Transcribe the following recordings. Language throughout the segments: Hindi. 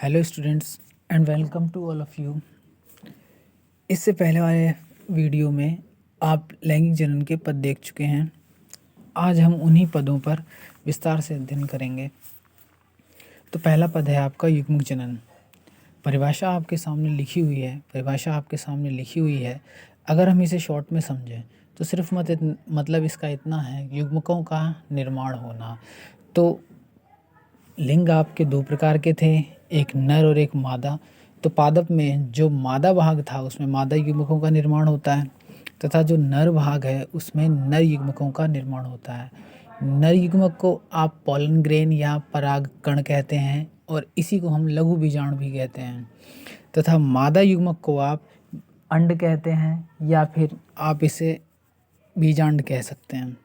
Hello students and welcome to all of you. इससे पहले वाले वीडियो में आप लैंगिक जनन के पद देख चुके हैं। आज हम उन्हीं पदों पर विस्तार से अध्ययन करेंगे। तो पहला पद है आपका युग्मक जनन। परिभाषा आपके सामने लिखी हुई है। अगर हम इसे शॉर्ट में समझें तो सिर्फ मतलब इसका इतना है, युग्मकों का निर्माण होना। तो लिंग आपके दो प्रकार के थे, एक नर और एक मादा। तो पादप में जो मादा भाग था उसमें मादा युग्मकों का निर्माण होता है तथा जो नर भाग है उसमें नर युग्मकों का निर्माण होता है। नर युग्मक को आप पॉलन ग्रेन या पराग कण कहते हैं और इसी को हम लघु बीजाणु भी कहते हैं, तथा मादा युग्मक को आप अंड कहते हैं या फिर आप इसे बीजांड कह सकते हैं।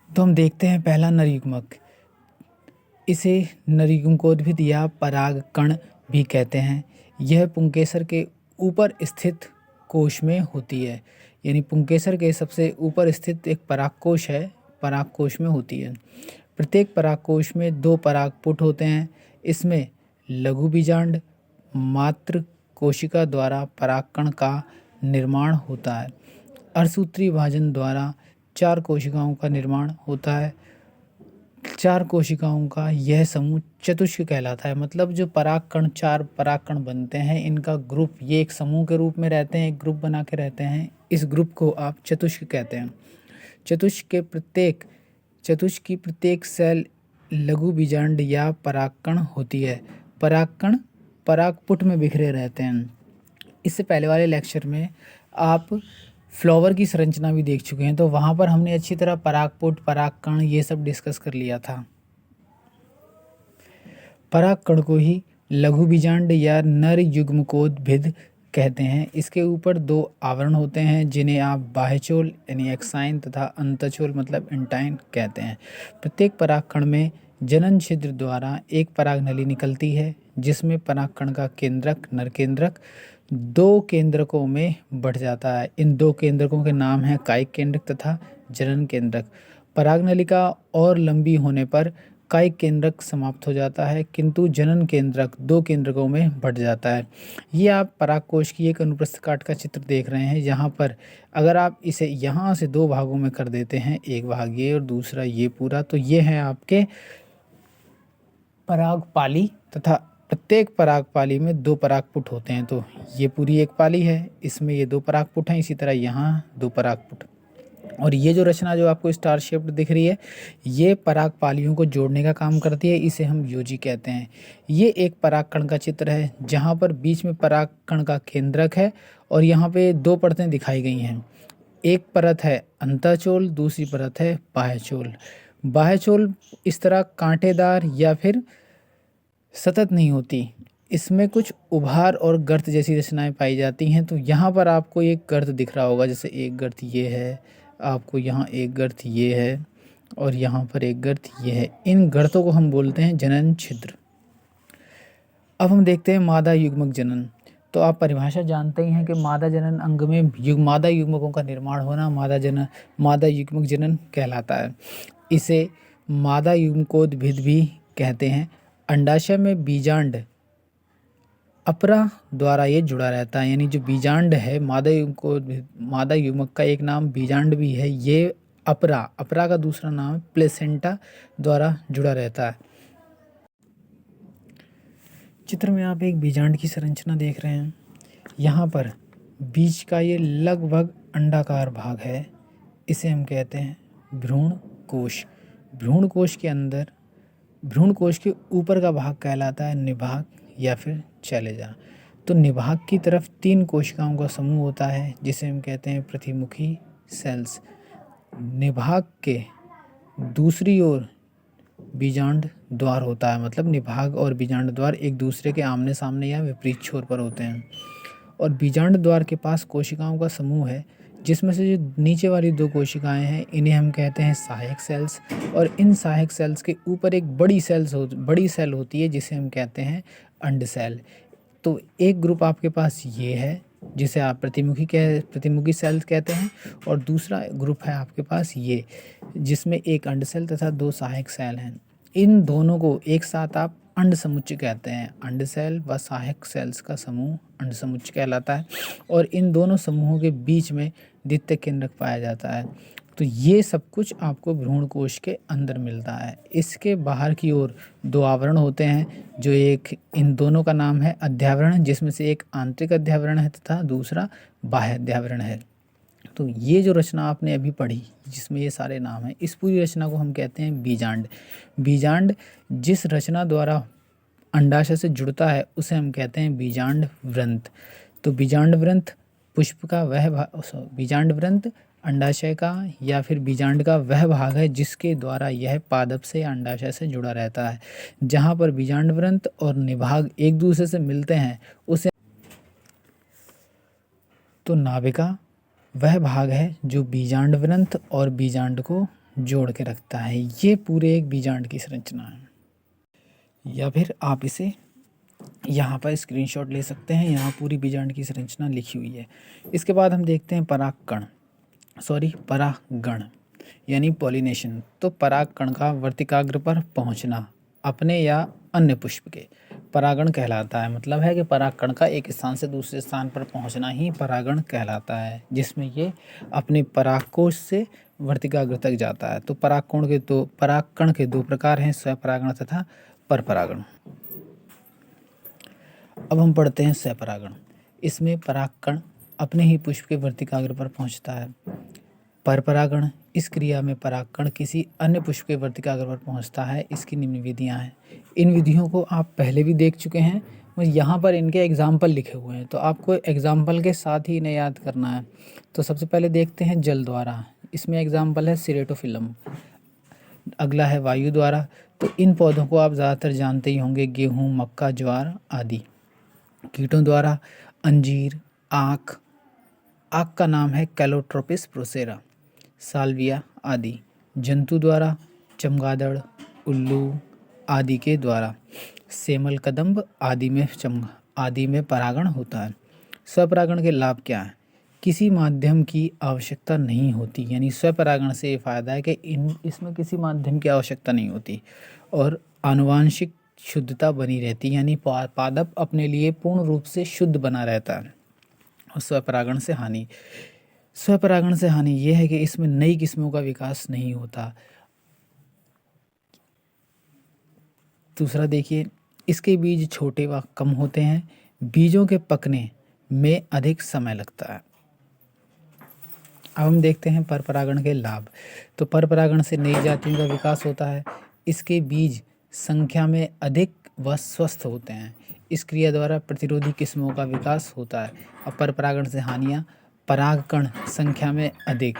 तो हम देखते हैं पहला नर युग्मक। इसे नरयुग्मकोद्भिद या पराग कण भी कहते हैं। यह पुंकेसर के ऊपर स्थित कोश में होती है, यानी पुंकेसर के सबसे ऊपर स्थित एक परागकोश है, परागकोश में होती है। प्रत्येक परागकोश में 2 परागपुट होते हैं। इसमें लघु बीजांड मात्र कोशिका द्वारा परागकण का निर्माण होता है। अर्धसूत्री विभाजन द्वारा 4 कोशिकाओं का निर्माण होता है। 4 कोशिकाओं का यह समूह चतुष्क कहलाता है। मतलब जो परागकण 4 परागकण बनते हैं, इनका ग्रुप, ये एक समूह के रूप में रहते हैं, एक ग्रुप बना के रहते हैं। इस ग्रुप को आप चतुष्क कहते हैं। चतुष्क की प्रत्येक सेल लघु बीजांड या परागकण होती है। परागकण परागपुट में बिखरे रहते हैं। इससे पहले वाले लेक्चर में आप फ्लावर की संरचना भी देख चुके हैं, तो वहाँ पर हमने अच्छी तरह परागपुट, परागकण ये सब डिस्कस कर लिया था। परागकण को ही लघु बीजांड या नर युग्मकोद्भिद कहते हैं। इसके ऊपर 2 आवरण होते हैं जिन्हें आप बाह्यचोल यानी एक्साइन तथा अंतःचोल मतलब इंटाइन कहते हैं। प्रत्येक परागकण में जनन छिद्र द्वारा एक परागनली निकलती है जिसमें परागकण का केंद्रक, नर केंद्रक 2 केंद्रकों में बढ़ जाता है। इन 2 केंद्रकों के नाम हैं कायिक केंद्रक तथा जनन केंद्रक। परागनलिका और लंबी होने पर कायिक केंद्रक समाप्त हो जाता है, किंतु जनन केंद्रक 2 केंद्रकों में बढ़ जाता है। ये आप परागकोश की एक अनुप्रस्थ काट का चित्र देख रहे हैं। यहाँ पर अगर आप इसे यहाँ से 2 भागों में कर देते हैं, एक भाग ये और दूसरा ये पूरा, तो ये है आपके परागपाली तथा प्रत्येक परागपाली में 2 परागपुट होते हैं। तो ये पूरी एक पाली है, इसमें ये 2 परागपुट हैं, इसी तरह यहाँ 2 परागपुट। और ये जो रचना जो आपको स्टार शेप्ड दिख रही है, ये परागपालियों को जोड़ने का काम करती है। इसे हम योजी कहते हैं। ये एक परागकण का चित्र है जहाँ पर बीच में परागकण का केंद्रक है और यहाँ पे 2 परतें दिखाई गई हैं। एक परत है अंतःचोल, दूसरी परत है बाह्यचोल। बाह्यचोल इस तरह कांटेदार या फिर सतत नहीं होती, इसमें कुछ उभार और गर्त जैसी रचनाएं पाई जाती हैं। तो यहाँ पर आपको एक गर्त दिख रहा होगा, जैसे एक गर्त ये है, आपको यहाँ एक गर्त ये है और यहाँ पर एक गर्त ये है। इन गर्तों को हम बोलते हैं जनन छिद्र। अब हम देखते हैं मादा युग्मक जनन। तो आप परिभाषा जानते ही हैं कि मादा जनन अंग में मादा युग्मकों का निर्माण होना मादा युग्मक जनन कहलाता है। इसे मादा युग्मकोद्भिद भी कहते हैं। अंडाशय में बीजांड अपरा द्वारा ये जुड़ा रहता है, यानी जो बीजांड है मादा युग्मक का एक नाम बीजांड भी है। ये अपरा का दूसरा नाम प्लेसेंटा द्वारा जुड़ा रहता है। चित्र में आप एक बीजांड की संरचना देख रहे हैं। यहाँ पर बीज का ये लगभग अंडाकार भाग है, इसे हम कहते हैं भ्रूण कोश। भ्रूण कोश के ऊपर का भाग कहलाता है निभाग या फिर चैलेजा। तो निभाग की तरफ 3 कोशिकाओं का समूह होता है जिसे हम कहते हैं प्रतिमुखी सेल्स। निभाग के दूसरी ओर बीजांड द्वार होता है, मतलब निभाग और बीजांड द्वार एक दूसरे के आमने सामने या विपरीत छोर पर होते हैं। और बीजांड द्वार के पास कोशिकाओं का समूह है जिसमें से जो नीचे वाली 2 कोशिकाएं हैं इन्हें हम कहते हैं सहायक सेल्स। और इन सहायक सेल्स के ऊपर एक बड़ी सेल होती है जिसे हम कहते हैं अंड सेल। तो एक ग्रुप आपके पास ये है जिसे आप प्रतिमुखी सेल्स कहते हैं और दूसरा ग्रुप है आपके पास ये जिसमें एक अंड सेल तथा 2 सहायक सेल हैं। इन दोनों को एक साथ आप अंड समुच्चय कहते हैं। अंड सेल व सहायक सेल्स का समूह अंड समुच्चय कहलाता है और इन दोनों समूहों के बीच में द्वितीयक केंद्रक पाया जाता है। तो ये सब कुछ आपको भ्रूण कोश के अंदर मिलता है। इसके बाहर की ओर दो आवरण होते हैं, जो एक इन दोनों का नाम है अध्यावरण, जिसमें से एक आंतरिक अध्यावरण है तथा दूसरा बाह्य अध्यावरण है। तो ये जो रचना आपने अभी पढ़ी जिसमें ये सारे नाम हैं, इस पूरी रचना को हम कहते हैं बीजांड। बीजांड जिस रचना द्वारा अंडाशय से जुड़ता है उसे हम कहते हैं बीजांड व्रंत। तो बीजांड व्रंत पुष्प का वह बीजांड व्रंत अंडाशय का या फिर बीजांड का वह भाग है जिसके द्वारा यह पादप से या अंडाशय से जुड़ा रहता है। जहाँ पर बीजांड व्रंत और निभाग एक दूसरे से मिलते हैं उसे तो नाभिका वह भाग है जो बीजांड व्रंत और बीजांड को जोड़ के रखता है। ये पूरे एक बीजांड की संरचना है। या फिर आप इसे यहाँ पर स्क्रीनशॉट ले सकते हैं, यहाँ पूरी बीजांड की संरचना लिखी हुई है। इसके बाद हम देखते हैं परागण यानी पॉलिनेशन। तो परागकण का वर्तिकाग्र पर पहुँचना अपने या अन्य पुष्प के परागण कहलाता है। मतलब है कि परागकण का एक स्थान से दूसरे स्थान पर पहुंचना ही परागण कहलाता है, जिसमें ये अपने परागकोश से वर्तिकाग्र तक जाता है। तो परागकण के दो प्रकार हैं, स्वपरागण तथा परपरागण। अब हम पढ़ते हैं स्वपरागण। इसमें परागकण अपने ही पुष्प के वर्तिकाग्र पर पहुंचता है। परपरागण इस क्रिया में परागकण किसी अन्य पुष्प के वर्तिकाग्र पर पहुंचता है। इसकी निम्न विधियां हैं। इन विधियों को आप पहले भी देख चुके हैं, यहाँ पर इनके एग्जाम्पल लिखे हुए हैं, तो आपको एग्जाम्पल के साथ ही इन्हें याद करना है। तो सबसे पहले देखते हैं जल द्वारा। इसमें एग्जाम्पल है सिरेटोफिलम। अगला है वायु द्वारा। तो इन पौधों को आप ज़्यादातर जानते ही होंगे, गेहूँ, मक्का, ज्वार आदि। कीटों द्वारा अंजीर, आक का नाम है कैलोट्रोपिस प्रोसेरा, साल्विया आदि। जंतु द्वारा चमगादड़, उल्लू आदि के द्वारा सेमल, कदम्ब आदि में परागण होता है। स्वपरागण के लाभ क्या हैं? किसी माध्यम की आवश्यकता नहीं होती, यानी स्वपरागण से ये फायदा है कि इसमें किसी माध्यम की आवश्यकता नहीं होती और आनुवांशिक शुद्धता बनी रहती, यानी पादप अपने लिए पूर्ण रूप से शुद्ध बना रहता है। और स्वपरागण से हानि यह है कि इसमें नई किस्मों का विकास नहीं होता। दूसरा देखिए, इसके बीज छोटे व कम होते हैं। बीजों के पकने में अधिक समय लगता है। अब हम देखते हैं परपरागण के लाभ। तो परपरागण से नई जातियों का विकास होता है। इसके बीज संख्या में अधिक व स्वस्थ होते हैं। इस क्रिया द्वारा प्रतिरोधी किस्मों का विकास होता है। और परपरागण से हानियाँ, परागकण संख्या में अधिक,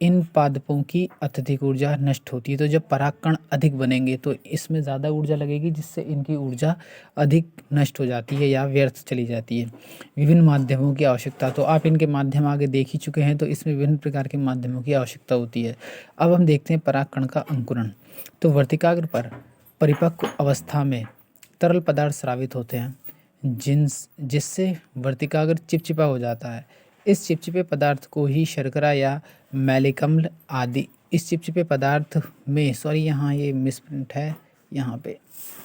इन पादपों की अत्यधिक ऊर्जा नष्ट होती है। तो जब परागकण अधिक बनेंगे तो इसमें ज़्यादा ऊर्जा लगेगी, जिससे इनकी ऊर्जा अधिक नष्ट हो जाती है या व्यर्थ चली जाती है। विभिन्न माध्यमों की आवश्यकता, तो आप इनके माध्यम आगे देख ही चुके हैं, तो इसमें विभिन्न प्रकार के माध्यमों की आवश्यकता होती है। अब हम देखते हैं परागकण का अंकुरण। तो वर्तिकाग्र पर परिपक्व अवस्था में तरल पदार्थ स्रावित होते हैं, जिससे वर्तिकाग्र चिपचिपा हो जाता है। इस चिपचिपे पदार्थ को ही शर्करा या मैलिक अम्ल आदि, इस चिपचिपे पदार्थ में यहाँ ये मिसप्रिंट है, यहाँ पे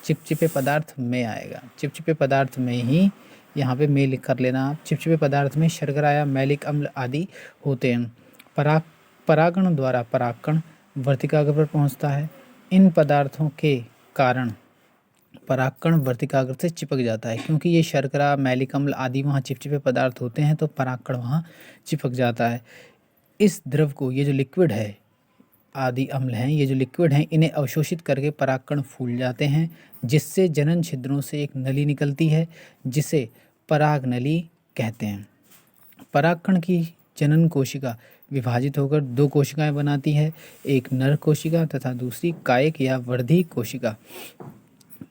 चिपचिपे पदार्थ में आएगा। चिपचिपे पदार्थ में ही यहाँ पे में लिख कर लेना आप। चिपचिपे पदार्थ में शर्करा या मैलिक अम्ल आदि होते हैं। परागण द्वारा परागकण वर्तिकाग्र पर पहुँचता है। इन पदार्थों के कारण परागकण वर्तिकाग्र से चिपक जाता है, क्योंकि ये शर्करा, मैलिक अम्ल आदि वहाँ चिपचिपे पदार्थ होते हैं, तो परागकण वहाँ चिपक जाता है। इस द्रव को, ये जो लिक्विड है, आदि अम्ल हैं, ये जो लिक्विड हैं, इन्हें अवशोषित करके परागकण फूल जाते हैं, जिससे जनन छिद्रों से एक नली निकलती है, जिसे पराग नली कहते हैं। परागकण की जनन कोशिका विभाजित होकर दो कोशिकाएं बनाती है, एक नर कोशिका तथा दूसरी कायिक या वर्धी कोशिका।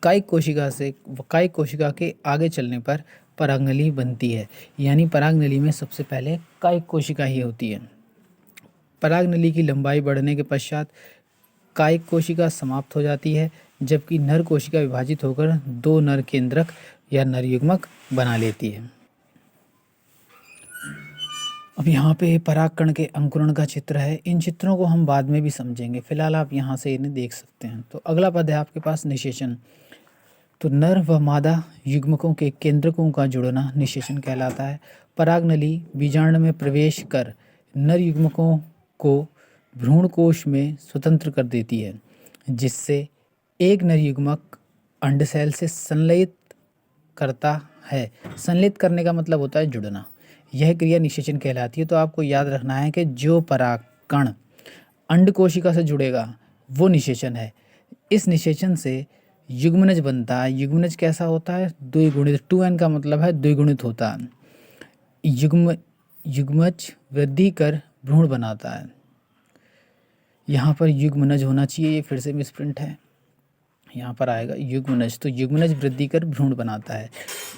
कायिक कोशिका के आगे चलने पर परागनली बनती है, यानी परागनली में सबसे पहले कायिक कोशिका ही होती है। परागनली की लंबाई बढ़ने के पश्चात कायिक कोशिका समाप्त हो जाती है, जबकि नर कोशिका विभाजित होकर दो नर केंद्रक या नर युग्मक बना लेती है। अब यहाँ पे परागकण के अंकुरण का चित्र है। इन चित्रों को हम बाद में भी समझेंगे, फिलहाल आप यहाँ से इन्हें देख सकते हैं। तो अगला पद है आपके पास निषेचन। तो नर व मादा युग्मकों के केंद्रकों का जुड़ना निषेचन कहलाता है। परागनली बीजांड में प्रवेश कर नर युग्मकों को भ्रूणकोश में स्वतंत्र कर देती है, जिससे एक नर युग्मक अंडसेल से संलयित करता है। संलयित करने का मतलब होता है जुड़ना। यह क्रिया निषेचन कहलाती है। तो आपको याद रखना है कि जो परागकण अंड कोशिका से जुड़ेगा वो निषेचन है। इस निषेचन से युग्मनज बनता है। युग्मनज कैसा होता है? द्विगुणित। 2n का मतलब है द्विगुणित होता है। युग्मज वृद्धि कर भ्रूण बनाता है। यहाँ पर युग्मनज होना चाहिए, ये फिर से मिसप्रिंट है, यहाँ पर आएगा युग्मनज। तो युग्मनज वृद्धि कर भ्रूण बनाता है।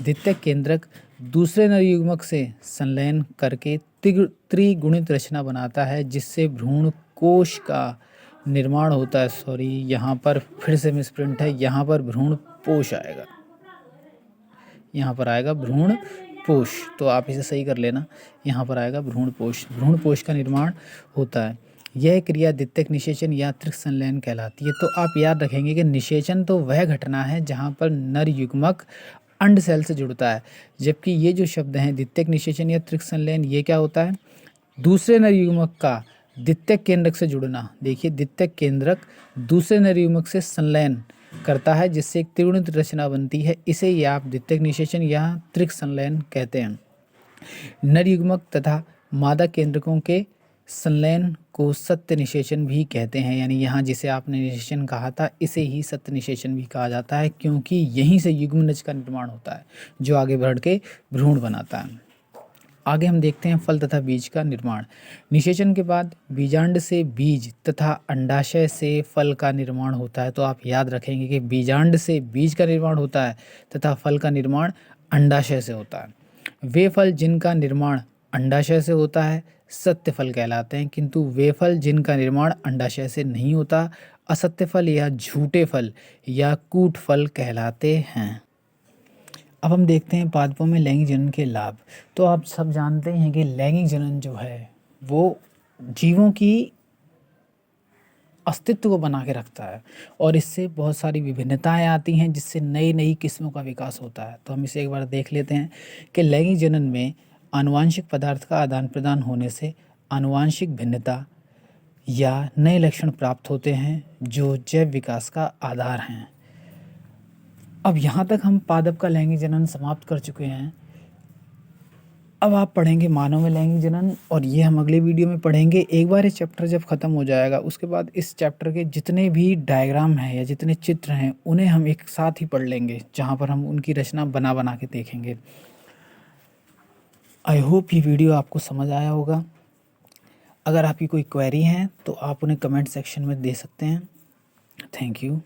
द्वितीयक केंद्रक दूसरे नर युग्मक से संलयन करके त्रिगुणित रचना बनाता है, जिससे भ्रूण कोश का निर्माण होता है। सॉरी, यहाँ पर फिर से मिसप्रिंट है, यहाँ पर भ्रूण पोष आएगा, यहाँ पर आएगा भ्रूण पोष। तो आप इसे सही कर लेना, यहाँ पर आएगा भ्रूण पोष। भ्रूण पोष का निर्माण होता है। यह क्रिया द्वितीयक निषेचन या त्रिक संलयन कहलाती है। तो आप याद रखेंगे कि निषेचन तो वह घटना है जहाँ पर नर युग्मक अंड सेल से जुड़ता है, जबकि ये जो शब्द हैं द्वितीयक निषेचन या त्रिक संलयन, ये क्या होता है? दूसरे नर युग्मक का द्वितीयक केंद्रक से जुड़ना। देखिए, द्वितीयक केंद्रक दूसरे नर युग्मक से संलयन करता है, जिससे एक त्रिगुणित रचना बनती है। इसे ही आप द्वितीयक निषेचन या त्रिक संलयन कहते हैं। नर युग्मक तथा मादा केंद्रकों के संलयन को सत्य निषेचन भी कहते हैं। यानी यहाँ जिसे आपने निषेचन कहा था, इसे ही सत्य निषेचन भी कहा जाता है, क्योंकि यहीं से युग्मनज का निर्माण होता है जो आगे बढ़ के भ्रूण बनाता है। आगे हम देखते हैं फल तथा बीज का निर्माण। निषेचन के बाद बीजांड से बीज तथा अंडाशय से फल का निर्माण होता है। तो आप याद रखेंगे कि बीजांड से बीज का निर्माण होता है तथा फल का निर्माण अंडाशय से होता है। वे फल जिनका निर्माण अंडाशय से होता है सत्य फल कहलाते हैं, किंतु वे फल जिनका निर्माण अंडाशय से नहीं होता असत्य फल या झूठे फल या कूट फल कहलाते हैं। अब हम देखते हैं पादपों में लैंगिक जनन के लाभ। तो आप सब जानते हैं कि लैंगिक जनन जो है वो जीवों की अस्तित्व को बना के रखता है और इससे बहुत सारी विभिन्नताएं आती हैं, जिससे नई नई किस्मों का विकास होता है। तो हम इसे एक बार देख लेते हैं कि लैंगिक जनन में आनुवांशिक पदार्थ का आदान प्रदान होने से आनुवांशिक भिन्नता या नए लक्षण प्राप्त होते हैं जो जैव विकास का आधार हैं। अब यहाँ तक हम पादप का लैंगिक जनन समाप्त कर चुके हैं। अब आप पढ़ेंगे मानव में लैंगिक जनन, और ये हम अगले वीडियो में पढ़ेंगे। एक बार ये चैप्टर जब ख़त्म हो जाएगा उसके बाद इस चैप्टर के जितने भी डायग्राम हैं या जितने चित्र हैं उन्हें हम एक साथ ही पढ़ लेंगे, जहाँ पर हम उनकी रचना बना बना के देखेंगे। आई होप ये वीडियो आपको समझ आया होगा। अगर आपकी कोई क्वेरी है तो आप उन्हें कमेंट सेक्शन में दे सकते हैं। Thank you.